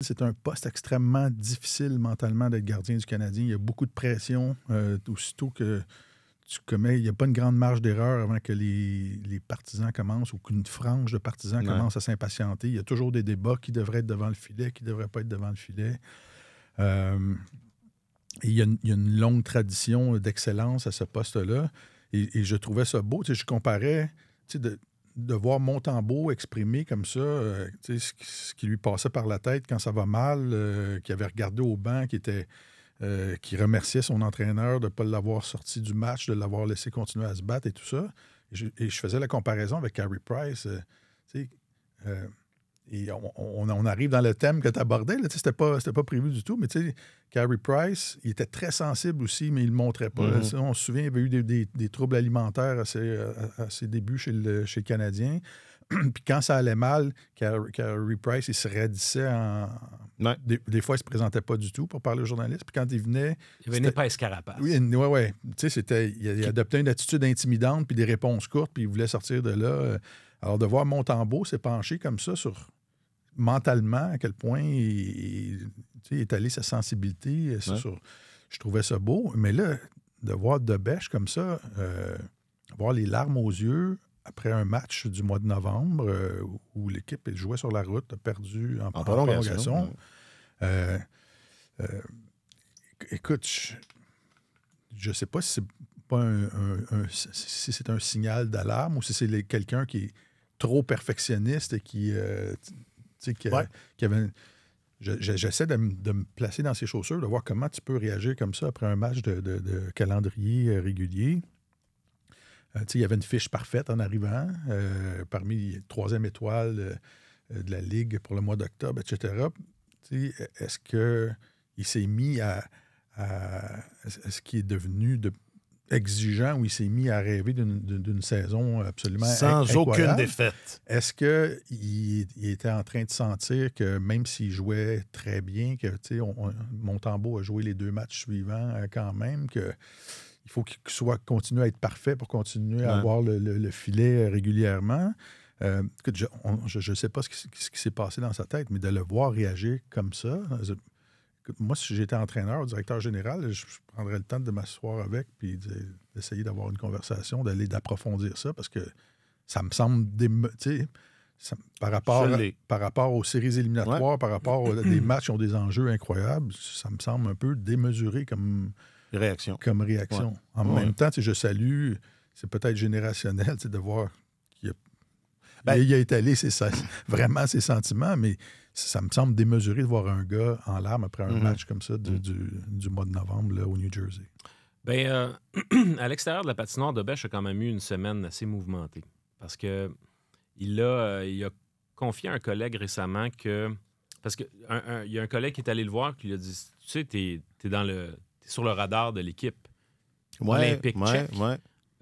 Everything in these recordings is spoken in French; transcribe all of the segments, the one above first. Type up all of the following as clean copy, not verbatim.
c'est un poste extrêmement difficile mentalement d'être gardien du Canadien. Il y a beaucoup de pression. Aussitôt que tu commets, il n'y a pas une grande marge d'erreur avant que les partisans commencent ou qu'une frange de partisans commence à s'impatienter. Il y a toujours des débats qui devraient être devant le filet, qui ne devraient pas être devant le filet. Et il y a une longue tradition d'excellence à ce poste-là. Et je trouvais ça beau. Tu sais, je comparais de voir Montembeault exprimer comme ça ce qui lui passait par la tête quand ça va mal, qui avait regardé au banc, qui remerciait son entraîneur de ne pas l'avoir sorti du match, de l'avoir laissé continuer à se battre et tout ça. Et je faisais la comparaison avec Carey Price. Et on arrive dans le thème que tu abordais. C'était pas prévu du tout, mais Carey Price, il était très sensible aussi, mais il ne le montrait pas. Là, on se souvient, il avait eu des troubles alimentaires à ses débuts chez le Canadien. Puis quand ça allait mal, Carey Price, il se raidissait des fois, il ne se présentait pas du tout pour parler aux journalistes. Puis quand il venait... Il venait pas escarapace. Oui. Tu sais, il adoptait une attitude intimidante puis des réponses courtes, puis il voulait sortir de là. Alors, de voir Montembeault s'épancher comme ça mentalement, à quel point il étalait sa sensibilité. Je trouvais ça beau. Mais là, de voir Debèche comme ça, voir les larmes aux yeux après un match du mois de novembre où l'équipe jouait sur la route, a perdu en prolongation. Écoute, je ne sais pas si c'est pas si c'est un signal d'alarme ou si c'est quelqu'un qui est trop perfectionniste et qui avait... J'essaie de me placer dans ses chaussures, de voir comment tu peux réagir comme ça après un match de calendrier régulier. Il y avait une fiche parfaite en arrivant, parmi les 3e étoiles de la Ligue pour le mois d'octobre, etc. Est-ce qu'il s'est mis est-ce qu'il est devenu exigeant ou il s'est mis à rêver d'une saison absolument sans incroyable? Aucune défaite. Est-ce qu'il était en train de sentir que même s'il jouait très bien, que Montembeault a joué les 2 matchs suivants quand même, qu'il faut qu'il continue à être parfait pour continuer à avoir le filet régulièrement? Écoute, je ne sais pas ce qui s'est passé dans sa tête, mais de le voir réagir comme ça... Moi, si j'étais entraîneur ou directeur général, je prendrais le temps de m'asseoir avec puis d'essayer d'avoir une conversation, d'approfondir ça parce que ça me semble par rapport aux séries éliminatoires, par rapport à des matchs qui ont des enjeux incroyables, ça me semble un peu démesuré comme réaction. Ouais. En même temps, je salue, c'est peut-être générationnel de voir qu'il il a étalé vraiment ses sentiments, mais ça me semble démesuré de voir un gars en larmes après un match comme ça du mois de novembre là, au New Jersey. Bien, à l'extérieur de la patinoire, Debèche a quand même eu une semaine assez mouvementée. Parce que il a confié à un collègue récemment que... Parce qu'il y a un collègue qui est allé le voir qui lui a dit, tu sais, t'es sur le radar de l'équipe olympique tchèque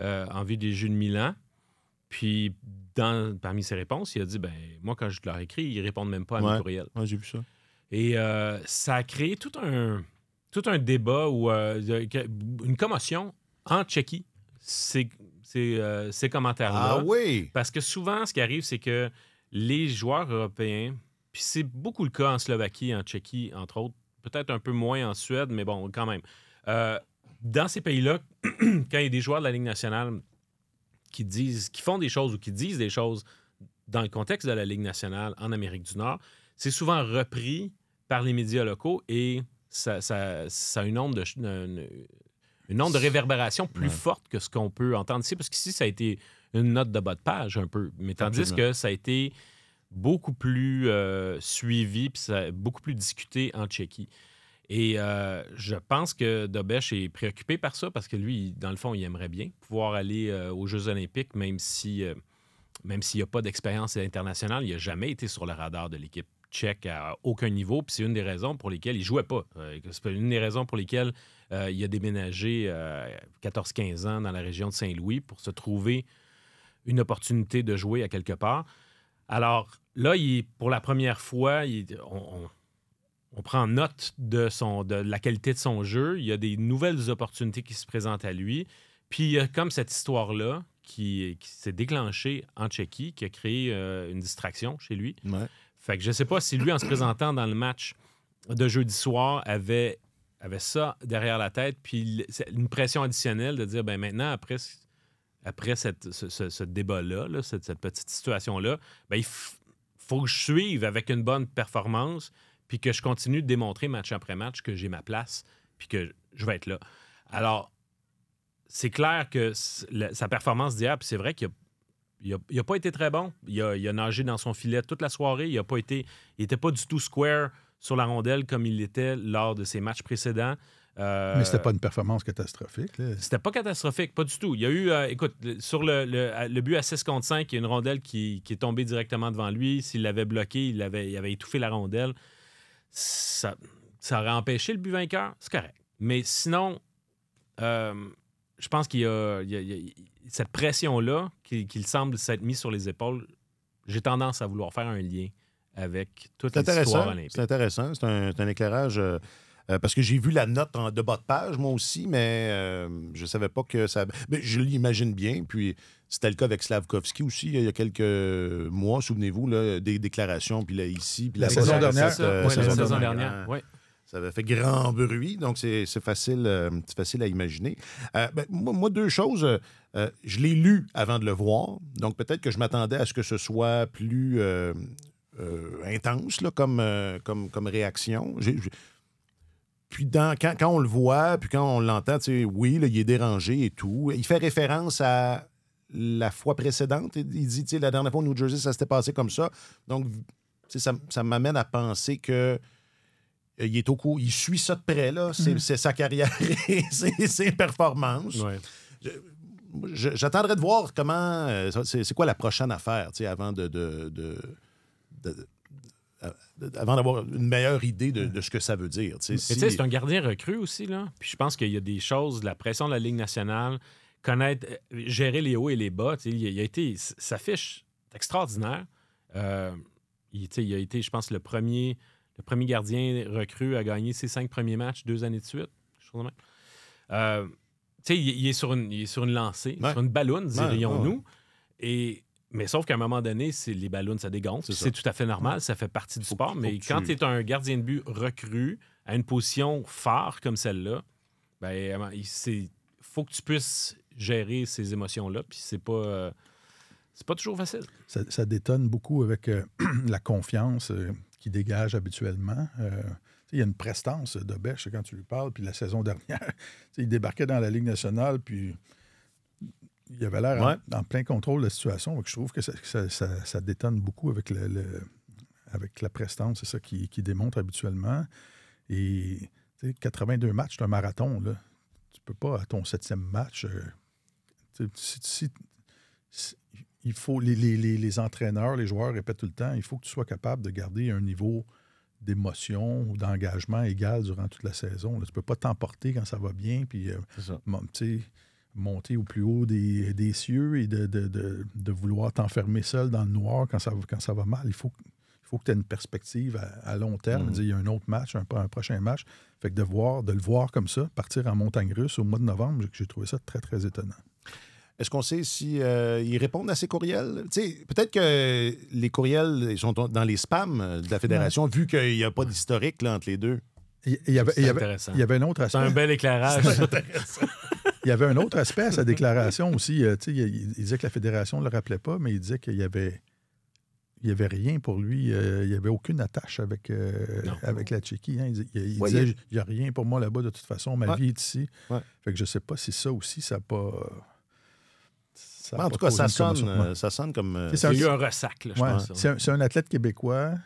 en vue des Jeux de Milan. Puis, parmi ses réponses, il a dit, moi, quand je leur écris, ils répondent même pas à mes courriels. Ouais, j'ai vu ça. Et ça a créé tout un débat ou une commotion en Tchéquie, ces commentaires-là. Ah oui! Parce que souvent, ce qui arrive, c'est que les joueurs européens, puis c'est beaucoup le cas en Slovaquie, en Tchéquie, entre autres, peut-être un peu moins en Suède, mais bon, quand même. Dans ces pays-là, quand il y a des joueurs de la Ligue nationale qui font des choses ou qui disent des choses dans le contexte de la Ligue nationale en Amérique du Nord, c'est souvent repris par les médias locaux et ça a une onde de réverbération plus forte que ce qu'on peut entendre ici, parce qu'ici, ça a été une note de bas de page un peu, mais tandis que ça a été beaucoup plus suivi puis beaucoup plus discuté en Tchéquie. Et je pense que Debèche est préoccupé par ça parce que lui, dans le fond, il aimerait bien pouvoir aller aux Jeux olympiques, même s'il n'y a pas d'expérience internationale. Il n'a jamais été sur le radar de l'équipe tchèque à aucun niveau. Puis c'est une des raisons pour lesquelles il ne jouait pas. C'est une des raisons pour lesquelles il a déménagé à 14-15 ans dans la région de Saint-Louis pour se trouver une opportunité de jouer à quelque part. Alors là, pour la première fois, on prend note de la qualité de son jeu. Il y a des nouvelles opportunités qui se présentent à lui. Puis il y a comme cette histoire-là qui s'est déclenchée en Tchéquie, qui a créé une distraction chez lui. Ouais. Fait que je sais pas si lui, en se présentant dans le match de jeudi soir, avait ça derrière la tête, puis une pression additionnelle de dire, ben maintenant, après ce débat-là, là, cette petite situation-là, ben, il faut que je suive avec une bonne performance, puis que je continue de démontrer match après match que j'ai ma place, puis que je vais être là. Alors, c'est clair que sa performance d'hier, puis c'est vrai qu'il n'a pas été très bon. Il a nagé dans son filet toute la soirée. Il n'était pas du tout square sur la rondelle comme il l'était lors de ses matchs précédents. Mais c'était pas une performance catastrophique. Là. C'était pas catastrophique, pas du tout. Il y a eu, écoute, sur le but à 6 contre 5, il y a une rondelle qui est tombée directement devant lui. S'il l'avait bloqué, il avait étouffé la rondelle. Ça aurait empêché le but vainqueur. C'est correct. Mais sinon, je pense qu'il y a cette pression-là qu'il semble s'être mise sur les épaules. J'ai tendance à vouloir faire un lien avec toute l'histoire olympique. C'est intéressant. C'est un éclairage... parce que j'ai vu la note de bas de page, moi aussi, mais je ne savais pas que ça... Mais je l'imagine bien. Puis c'était le cas avec Slavkovski aussi, il y a quelques mois, souvenez-vous, là, des déclarations, puis là, ici... Puis la saison dernière. La saison dernière, oui. Ça avait fait grand bruit, donc c'est facile à imaginer. Moi, deux choses. Je l'ai lu avant de le voir, donc peut-être que je m'attendais à ce que ce soit plus intense là, comme réaction. Puis quand on le voit, puis quand on l'entend, oui, là, il est dérangé et tout. Il fait référence à la fois précédente. Il dit, la dernière fois au New Jersey, ça s'était passé comme ça. Donc, ça m'amène à penser que il est au cours, il suit ça de près, là. C'est sa carrière et ses performances. Ouais. J'attendrai de voir comment... c'est quoi la prochaine affaire, avant avant d'avoir une meilleure idée de ce que ça veut dire. C'est un gardien recru aussi, là. Puis je pense qu'il y a des choses, la pression de la Ligue nationale, gérer les hauts et les bas. Sa fiche est extraordinaire. Il a été, je pense, le premier gardien recru à gagner ses 5 premiers matchs 2 années de suite. Il est sur une lancée, sur une balloune, dirions-nous. Mais sauf qu'à un moment donné, les ballons, ça dégonfle. C'est tout à fait normal, ça fait partie du sport. Mais quand tu es un gardien de but recru à une position phare comme celle-là, ben, il faut que tu puisses gérer ces émotions-là. Puis c'est pas toujours facile. Ça détonne beaucoup avec la confiance qu'il dégage habituellement. Il y a une prestance de Bech quand tu lui parles. Puis la saison dernière, il débarquait dans la Ligue nationale, puis il avait l'air en plein contrôle de la situation. Donc je trouve que ça détonne beaucoup avec la prestance. C'est ça qu'il démontre habituellement. Et 82 matchs, c'est un marathon. Là. Tu peux pas, à ton 7e match... il faut les entraîneurs, les joueurs répètent tout le temps, il faut que tu sois capable de garder un niveau d'émotion ou d'engagement égal durant toute la saison. Là, tu ne peux pas t'emporter quand ça va bien, puis monter au plus haut des cieux et de vouloir t'enfermer seul dans le noir quand ça va mal. Il faut que tu aies une perspective à long terme. Il y a un autre match, un prochain match. Fait que de le voir comme ça, partir en montagne russe au mois de novembre, j'ai trouvé ça très, très étonnant. Est-ce qu'on sait si ils répondent à ces courriels? Peut-être que les courriels sont dans les spams de la Fédération, vu qu'il n'y a pas d'historique là, entre les deux. Il y avait un autre aspect. C'est un bel éclairage. Il y avait un autre aspect à sa déclaration aussi. Il disait que la Fédération ne le rappelait pas, mais il disait qu'il y avait rien pour lui. Il n'y avait aucune attache avec la Tchéquie. Hein. Il disait, il n'y a rien pour moi là-bas de toute façon. Ma vie est ici. Ouais. Fait que je ne sais pas si ça aussi, ça n'a pas... En tout cas, ça sonne comme... Il y a eu un ressac, là, je pense. C'est un athlète québécois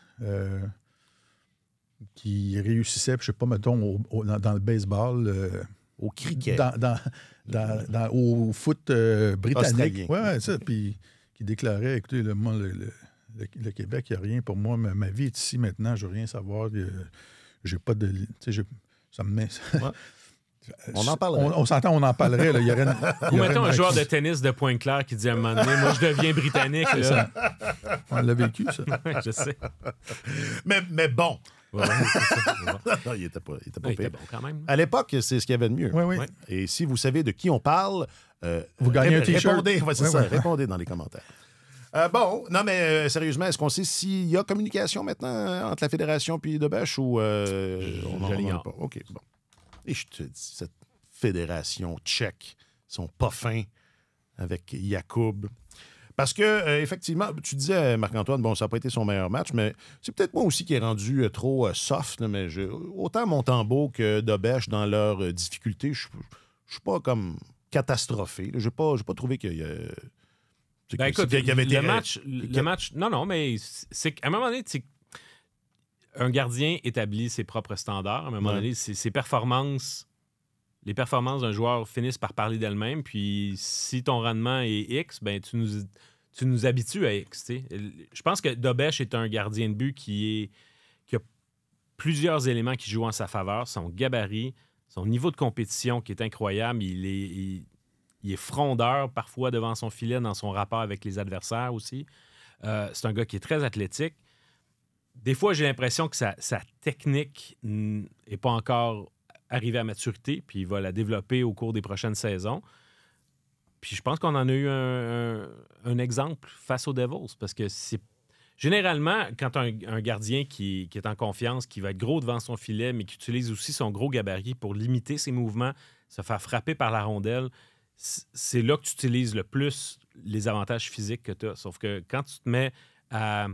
qui réussissait, je ne sais pas, mettons, dans le baseball... au cricket. Au foot britannique. Oui, ça. Puis qui déclarait, écoutez, moi, le Québec, il n'y a rien pour moi. Ma vie est ici maintenant, je ne veux rien savoir. J'ai pas de... Ça me met... On en parlerait. On s'entend, on en parlerait. Là. Ou mettons un joueur de tennis de Pointe-Claire qui dit à un moment donné, moi, je deviens britannique. Là. On l'a vécu, ça. Je sais. Mais bon. Ouais, non, il était pas il était bon quand même. À l'époque, c'est ce qu'il y avait de mieux. Oui. Et si vous savez de qui on parle, vous gagnez un T-shirt. Répondez dans les commentaires. Bon, non, mais sérieusement, est-ce qu'on sait s'il y a communication maintenant entre la Fédération et Dobeš ou on n'en l'ignore. parle pas? OK, bon. Et je te dis, cette fédération tchèque, ils sont pas fins avec Yacoub. Parce que, effectivement, tu disais, Marc-Antoine, bon, ça n'a pas été son meilleur match, mais c'est peut-être moi aussi qui ai rendu trop soft, là, mais autant Montembeault que Dobeš dans leurs difficultés, je suis pas comme catastrophé. Je n'ai pas trouvé qu'il y a... Ben écoute, qu'il y avait été- le match... Non, mais c'est qu'à un moment donné, un gardien établit ses propres standards. À un moment donné, ses performances... Les performances d'un joueur finissent par parler d'elles-mêmes. Puis si ton rendement est X, ben tu nous habitues à X. T'sais. Je pense que Dobeš est un gardien de but qui a plusieurs éléments qui jouent en sa faveur. Son gabarit, son niveau de compétition qui est incroyable. Il est frondeur parfois devant son filet dans son rapport avec les adversaires aussi. C'est un gars qui est très athlétique. Des fois, j'ai l'impression que sa technique n'est pas encore arrivée à maturité, puis il va la développer au cours des prochaines saisons. Puis je pense qu'on en a eu un exemple face aux Devils, parce que c'est généralement, quand un gardien qui est en confiance, qui va être gros devant son filet, mais qui utilise aussi son gros gabarit pour limiter ses mouvements, se faire frapper par la rondelle, c'est là que tu utilises le plus les avantages physiques que tu as. Sauf que quand tu te mets à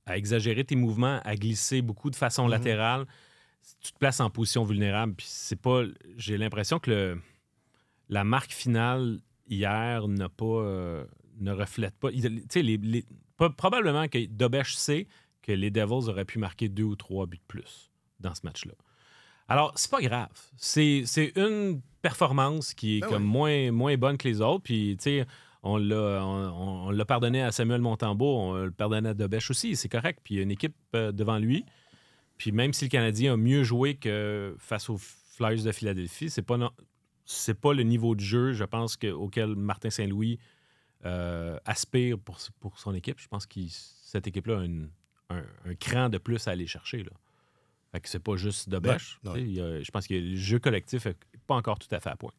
exagérer tes mouvements, à glisser beaucoup de façon latérale, tu te places en position vulnérable. Puis c'est pas... J'ai l'impression que la marque finale hier ne reflète pas... Probablement que Dobeš sait que les Devils auraient pu marquer 2 ou 3 buts de plus dans ce match-là. Alors, c'est pas grave. C'est une performance qui est moins bonne que les autres. Puis, tu sais, on l'a pardonné à Samuel Montembeault, on le pardonné à Dobeš aussi. C'est correct. Puis, il y a une équipe devant lui. Puis, même si le Canadien a mieux joué que face aux Flyers de Philadelphie, c'est pas le niveau de jeu, je pense, auquel Martin Saint-Louis aspire pour son équipe. Je pense que cette équipe-là a un cran de plus à aller chercher, là. Fait que c'est pas juste Dobeš. Je pense que le jeu collectif n'est pas encore tout à fait à point.